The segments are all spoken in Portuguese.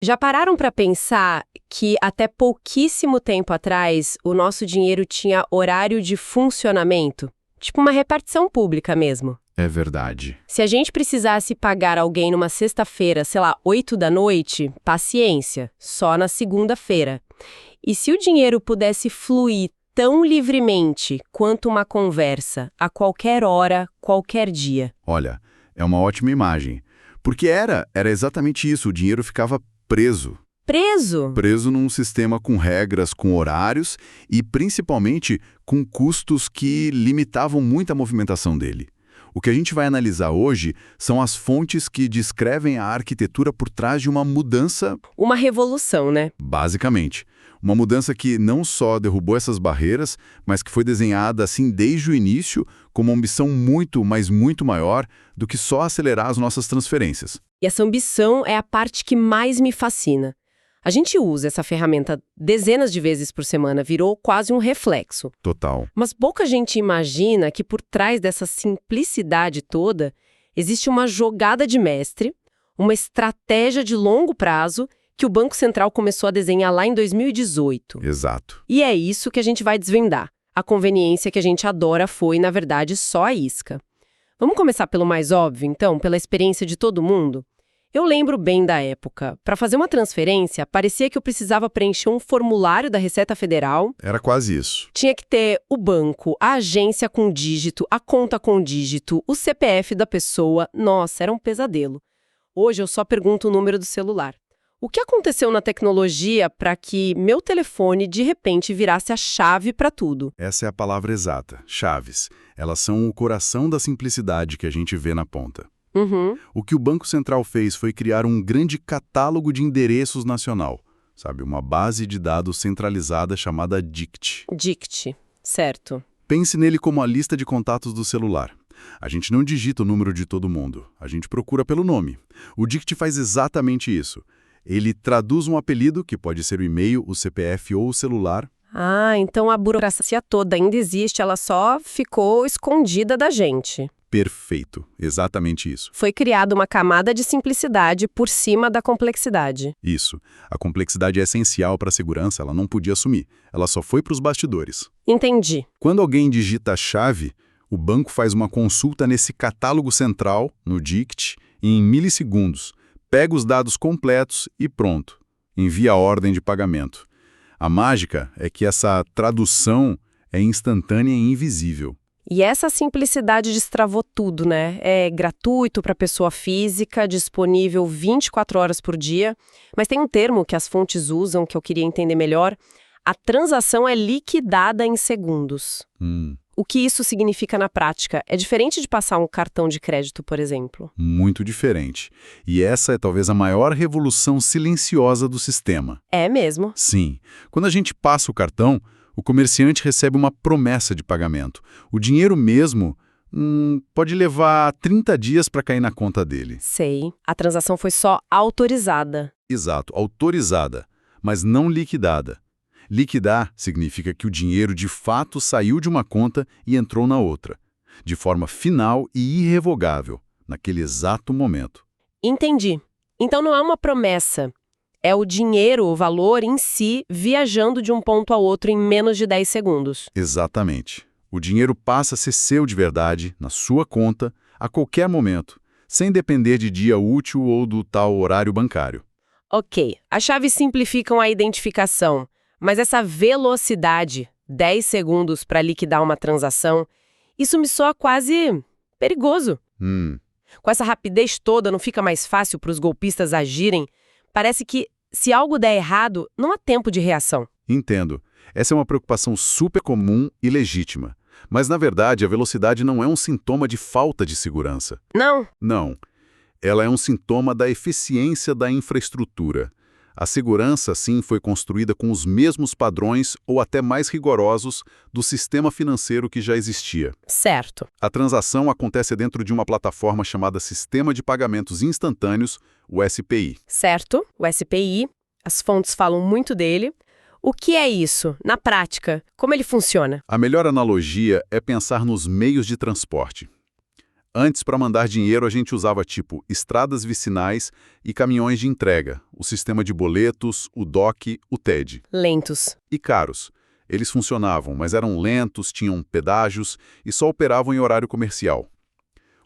Já pararam para pensar que até pouquíssimo tempo atrás o nosso dinheiro tinha horário de funcionamento? Tipo uma repartição pública mesmo. É verdade. Se a gente precisasse pagar alguém numa sexta-feira, sei lá, 8 da noite, paciência, só na segunda-feira. E se o dinheiro pudesse fluir tão livremente quanto uma conversa, a qualquer hora, qualquer dia? Olha, é uma ótima imagem. Porque era exatamente isso, o dinheiro ficava preso. Preso? Preso num sistema com regras, com horários e, principalmente, com custos que limitavam muito a movimentação dele. O que a gente vai analisar hoje são as fontes que descrevem a arquitetura por trás de uma mudança... Uma revolução, né? Basicamente. Uma mudança que não só derrubou essas barreiras, mas que foi desenhada assim desde o início com uma ambição muito, mas muito maior do que só acelerar as nossas transferências. E essa ambição é a parte que mais me fascina. A gente usa essa ferramenta dezenas de vezes por semana, virou quase um reflexo. Total. Mas pouca gente imagina que por trás dessa simplicidade toda existe uma jogada de mestre, uma estratégia de longo prazo que o Banco Central começou a desenhar lá em 2018. Exato. E é isso que a gente vai desvendar. A conveniência que a gente adora foi, na verdade, só a isca. Vamos começar pelo mais óbvio, então, pela experiência de todo mundo? Eu lembro bem da época. Para fazer uma transferência, parecia que eu precisava preencher um formulário da Receita Federal. Era quase isso. Tinha que ter o banco, a agência com dígito, a conta com dígito, o CPF da pessoa. Nossa, era um pesadelo. Hoje eu só pergunto o número do celular. O que aconteceu na tecnologia para que meu telefone, de repente, virasse a chave para tudo? Essa é a palavra exata, chaves. Elas são o coração da simplicidade que a gente vê na ponta. Uhum. O que o Banco Central fez foi criar um grande catálogo de endereços nacional, sabe? Uma base de dados centralizada chamada DICT. DICT, certo. Pense nele como a lista de contatos do celular. A gente não digita o número de todo mundo, a gente procura pelo nome. O DICT faz exatamente isso. Ele traduz um apelido, que pode ser o e-mail, o CPF ou o celular. Ah, então a burocracia toda ainda existe, ela só ficou escondida da gente. Perfeito, exatamente isso. Foi criada uma camada de simplicidade por cima da complexidade. Isso. A complexidade é essencial para a segurança, ela não podia assumir. Ela só foi para os bastidores. Entendi. Quando alguém digita a chave, o banco faz uma consulta nesse catálogo central, no DICT, em milissegundos. Pega os dados completos e pronto. Envia a ordem de pagamento. A mágica é que essa tradução é instantânea e invisível. E essa simplicidade destravou tudo, né? É gratuito para pessoa física, disponível 24 horas por dia. Mas tem um termo que as fontes usam que eu queria entender melhor. A transação é liquidada em segundos. O que isso significa na prática? É diferente de passar um cartão de crédito, por exemplo? Muito diferente. E essa é talvez a maior revolução silenciosa do sistema. É mesmo? Sim. Quando a gente passa o cartão, o comerciante recebe uma promessa de pagamento. O dinheiro mesmo pode levar 30 dias para cair na conta dele. Sei. A transação foi só autorizada. Exato, autorizada, mas não liquidada. Liquidar significa que o dinheiro de fato saiu de uma conta e entrou na outra, de forma final e irrevogável, naquele exato momento. Entendi. Então não é uma promessa. É o dinheiro, o valor em si, viajando de um ponto a outro em menos de 10 segundos. Exatamente. O dinheiro passa a ser seu de verdade, na sua conta, a qualquer momento, sem depender de dia útil ou do tal horário bancário. Ok, as chaves simplificam a identificação, mas essa velocidade, 10 segundos para liquidar uma transação, isso me soa quase perigoso. Com essa rapidez toda, não fica mais fácil para os golpistas agirem? Parece que, se algo der errado, não há tempo de reação. Entendo. Essa é uma preocupação super comum e legítima. Mas, na verdade, a velocidade não é um sintoma de falta de segurança. Não? Não. Ela é um sintoma da eficiência da infraestrutura. A segurança, sim, foi construída com os mesmos padrões ou até mais rigorosos do sistema financeiro que já existia. Certo. A transação acontece dentro de uma plataforma chamada Sistema de Pagamentos Instantâneos, o SPI. Certo, o SPI, as fontes falam muito dele. O que é isso, na prática? Como ele funciona? A melhor analogia é pensar nos meios de transporte. Antes, para mandar dinheiro, a gente usava tipo estradas vicinais e caminhões de entrega, o sistema de boletos, o DOC, o TED. Lentos. E caros. Eles funcionavam, mas eram lentos, tinham pedágios e só operavam em horário comercial.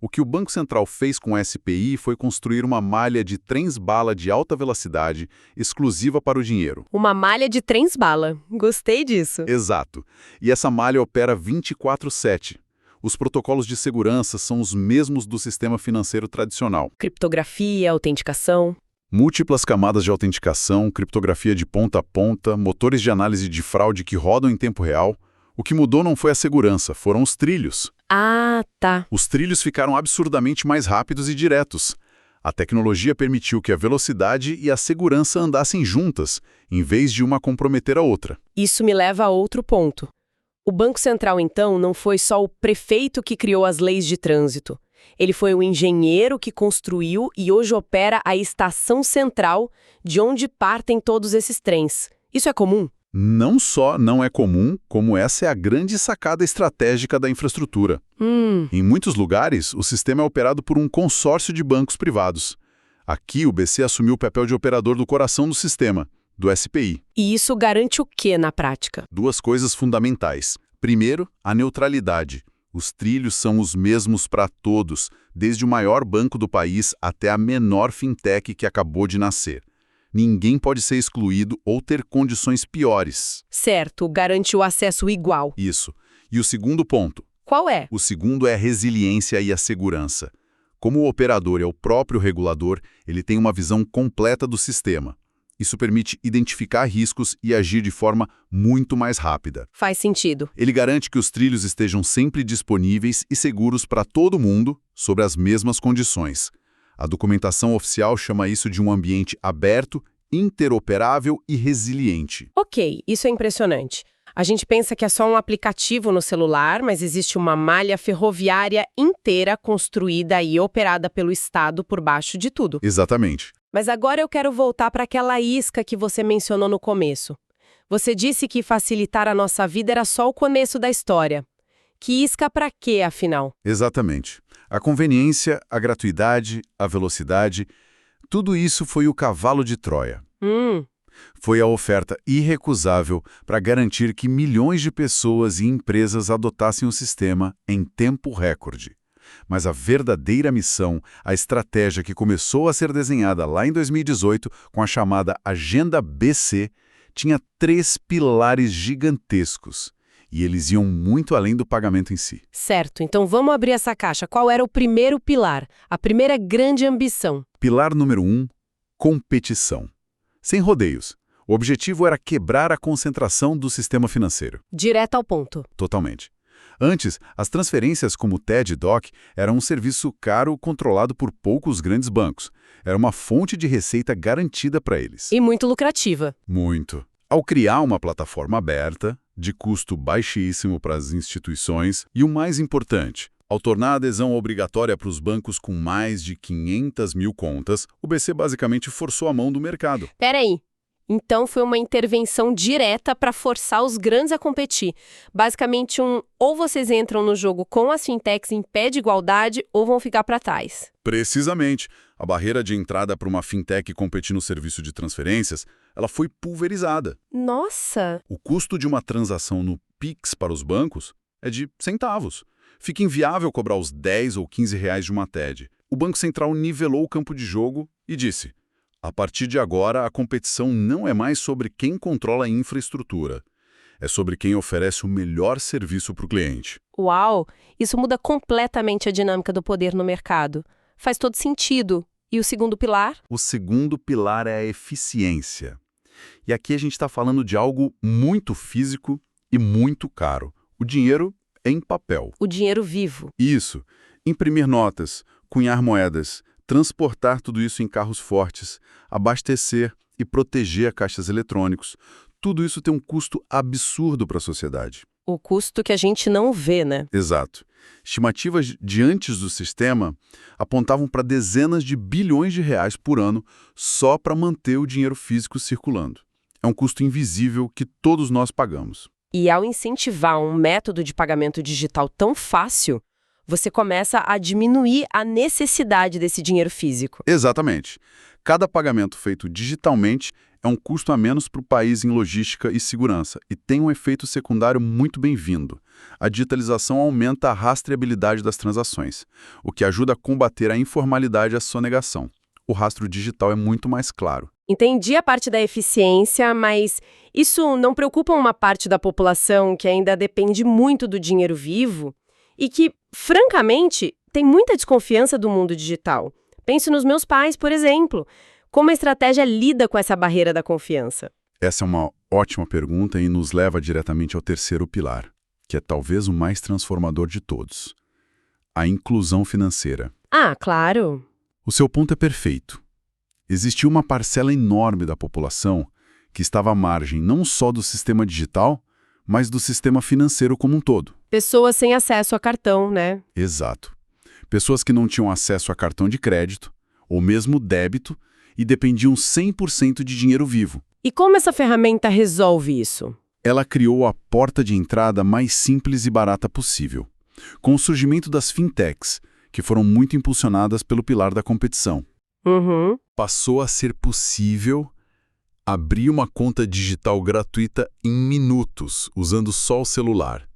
O que o Banco Central fez com a SPI foi construir uma malha de trens-bala de alta velocidade, exclusiva para o dinheiro. Uma malha de trens-bala. Gostei disso. Exato. E essa malha opera 24/7. Os protocolos de segurança são os mesmos do sistema financeiro tradicional. Criptografia, autenticação. Múltiplas camadas de autenticação, criptografia de ponta a ponta, motores de análise de fraude que rodam em tempo real. O que mudou não foi a segurança, foram os trilhos. Ah, tá. Os trilhos ficaram absurdamente mais rápidos e diretos. A tecnologia permitiu que a velocidade e a segurança andassem juntas, em vez de uma comprometer a outra. Isso me leva a outro ponto. O Banco Central, então, não foi só o prefeito que criou as leis de trânsito. Ele foi o engenheiro que construiu e hoje opera a estação central, de onde partem todos esses trens. Isso é comum? Não só não é comum, como essa é a grande sacada estratégica da infraestrutura. Em muitos lugares, o sistema é operado por um consórcio de bancos privados. Aqui, o BC assumiu o papel de operador do coração do sistema, do SPI. E isso garante o quê na prática? Duas coisas fundamentais. Primeiro, a neutralidade. Os trilhos são os mesmos para todos, desde o maior banco do país até a menor fintech que acabou de nascer. Ninguém pode ser excluído ou ter condições piores. Certo, garante o acesso igual. Isso. E o segundo ponto? Qual é? O segundo é a resiliência e a segurança. Como o operador é o próprio regulador, ele tem uma visão completa do sistema. Isso permite identificar riscos e agir de forma muito mais rápida. Faz sentido. Ele garante que os trilhos estejam sempre disponíveis e seguros para todo mundo, sob as mesmas condições. A documentação oficial chama isso de um ambiente aberto, interoperável e resiliente. Ok, isso é impressionante. A gente pensa que é só um aplicativo no celular, mas existe uma malha ferroviária inteira construída e operada pelo Estado por baixo de tudo. Exatamente. Mas agora eu quero voltar para aquela isca que você mencionou no começo. Você disse que facilitar a nossa vida era só o começo da história. Que isca para quê, afinal? Exatamente. A conveniência, a gratuidade, a velocidade, tudo isso foi o cavalo de Troia. Foi a oferta irrecusável para garantir que milhões de pessoas e empresas adotassem o sistema em tempo recorde. Mas a verdadeira missão, a estratégia que começou a ser desenhada lá em 2018 com a chamada Agenda BC, tinha 3 pilares gigantescos. E eles iam muito além do pagamento em si. Certo, então vamos abrir essa caixa. Qual era o primeiro pilar? A primeira grande ambição? Pilar número 1, competição. Sem rodeios. O objetivo era quebrar a concentração do sistema financeiro. Direto ao ponto. Totalmente. Antes, as transferências como o TED e DOC eram um serviço caro controlado por poucos grandes bancos. Era uma fonte de receita garantida para eles. E muito lucrativa. Muito. Ao criar uma plataforma aberta, de custo baixíssimo para as instituições, e o mais importante, ao tornar a adesão obrigatória para os bancos com mais de 500 mil contas, o BC basicamente forçou a mão do mercado. Peraí. Então foi uma intervenção direta para forçar os grandes a competir. Basicamente ou vocês entram no jogo com as fintechs em pé de igualdade ou vão ficar para trás. Precisamente. A barreira de entrada para uma fintech competir no serviço de transferências, ela foi pulverizada. Nossa! O custo de uma transação no Pix para os bancos é de centavos. Fica inviável cobrar os 10 ou 15 reais de uma TED. O Banco Central nivelou o campo de jogo e disse: a partir de agora, a competição não é mais sobre quem controla a infraestrutura. É sobre quem oferece o melhor serviço para o cliente. Uau! Isso muda completamente a dinâmica do poder no mercado. Faz todo sentido. E o segundo pilar? O segundo pilar é a eficiência. E aqui a gente está falando de algo muito físico e muito caro. O dinheiro em papel. O dinheiro vivo. Isso. Imprimir notas, cunhar moedas, transportar tudo isso em carros fortes, abastecer e proteger caixas eletrônicos. Tudo isso tem um custo absurdo para a sociedade. O custo que a gente não vê, né? Exato. Estimativas de antes do sistema apontavam para dezenas de bilhões de reais por ano só para manter o dinheiro físico circulando. É um custo invisível que todos nós pagamos. E ao incentivar um método de pagamento digital tão fácil, Você começa a diminuir a necessidade desse dinheiro físico. Exatamente. Cada pagamento feito digitalmente é um custo a menos para o país em logística e segurança e tem um efeito secundário muito bem-vindo. A digitalização aumenta a rastreabilidade das transações, o que ajuda a combater a informalidade e a sonegação. O rastro digital é muito mais claro. Entendi a parte da eficiência, mas isso não preocupa uma parte da população que ainda depende muito do dinheiro vivo e que, francamente, tem muita desconfiança do mundo digital. Penso nos meus pais, por exemplo. Como a estratégia lida com essa barreira da confiança? Essa é uma ótima pergunta e nos leva diretamente ao terceiro pilar, que é talvez o mais transformador de todos: a inclusão financeira. Ah, claro. O seu ponto é perfeito. Existia uma parcela enorme da população que estava à margem não só do sistema digital, mas do sistema financeiro como um todo. Pessoas sem acesso a cartão, né? Exato. Pessoas que não tinham acesso a cartão de crédito, ou mesmo débito, e dependiam 100% de dinheiro vivo. E como essa ferramenta resolve isso? Ela criou a porta de entrada mais simples e barata possível, com o surgimento das fintechs, que foram muito impulsionadas pelo pilar da competição. Uhum. Passou a ser possível abrir uma conta digital gratuita em minutos, usando só o celular.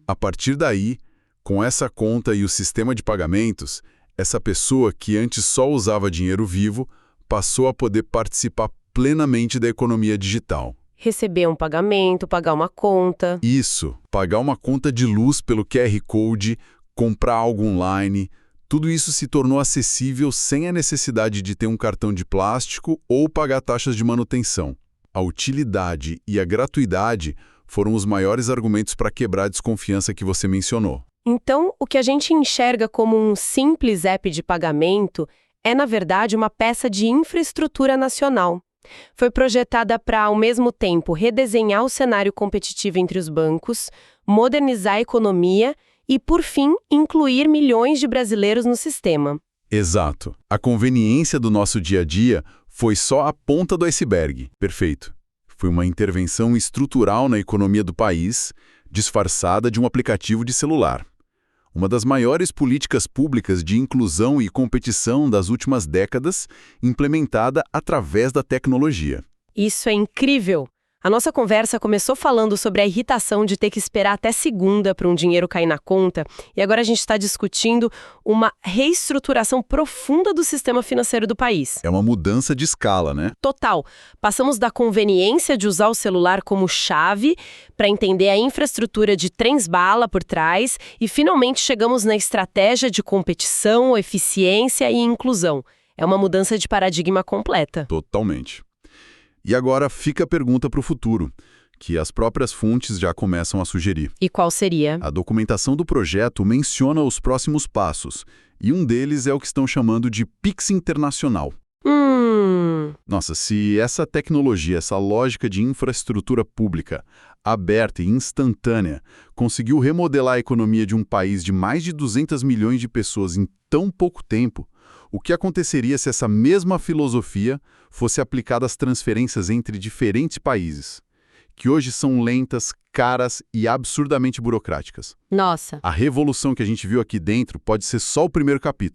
A partir daí, com essa conta e o sistema de pagamentos, essa pessoa que antes só usava dinheiro vivo passou a poder participar plenamente da economia digital. Receber um pagamento, pagar uma conta. Isso, pagar uma conta de luz pelo QR Code, comprar algo online, tudo isso se tornou acessível sem a necessidade de ter um cartão de plástico ou pagar taxas de manutenção. A utilidade e a gratuidade foram os maiores argumentos para quebrar a desconfiança que você mencionou. Então, o que a gente enxerga como um simples app de pagamento é, na verdade, uma peça de infraestrutura nacional. Foi projetada para, ao mesmo tempo, redesenhar o cenário competitivo entre os bancos, modernizar a economia e, por fim, incluir milhões de brasileiros no sistema. Exato. A conveniência do nosso dia a dia foi só a ponta do iceberg. Perfeito. Foi uma intervenção estrutural na economia do país, disfarçada de um aplicativo de celular. Uma das maiores políticas públicas de inclusão e competição das últimas décadas, implementada através da tecnologia. Isso é incrível! A nossa conversa começou falando sobre a irritação de ter que esperar até segunda para um dinheiro cair na conta, e agora a gente está discutindo uma reestruturação profunda do sistema financeiro do país. É uma mudança de escala, né? Total. Passamos da conveniência de usar o celular como chave para entender a infraestrutura de trens-bala por trás e finalmente chegamos na estratégia de competição, eficiência e inclusão. É uma mudança de paradigma completa. Totalmente. E agora fica a pergunta para o futuro, que as próprias fontes já começam a sugerir. E qual seria? A documentação do projeto menciona os próximos passos, e um deles é o que estão chamando de Pix Internacional. Nossa, se essa tecnologia, essa lógica de infraestrutura pública, aberta e instantânea, conseguiu remodelar a economia de um país de mais de 200 milhões de pessoas em tão pouco tempo, o que aconteceria se essa mesma filosofia fosse aplicada às transferências entre diferentes países, que hoje são lentas, caras e absurdamente burocráticas? Nossa! A revolução que a gente viu aqui dentro pode ser só o primeiro capítulo.